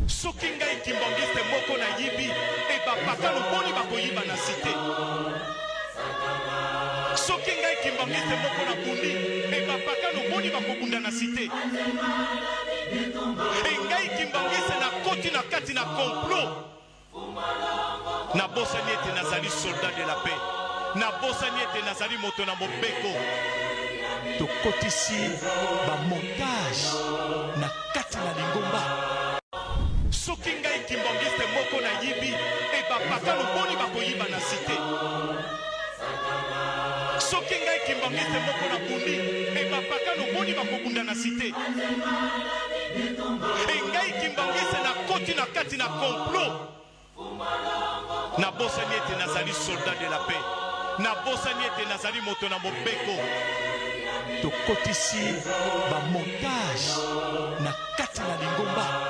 soki ngai kimbangiste moko na yibi e bapaka loboni bakoyiba na site soki ngai kimbangiste moko na bundi e bapaka loboni bakobunda na site e ngai kimbangiste na koti na kati na complot na bosani ete nazali soldat de la paix na bosani ete nazali moto na mobeko tokotisi bamontage na kati na lingomba soki ngai kimbangiste moko na yibi e bapaka loboni bakoyiba na site soki ngai kimbangiste moko na bundi e bapaka loboni bakobunda na site e ngai kimbangiste na koti na kati na complot na bosani ete nazali soldat de la paix na bosani ete nazali moto na mobeko tokotisi bamontage na kati na lingomba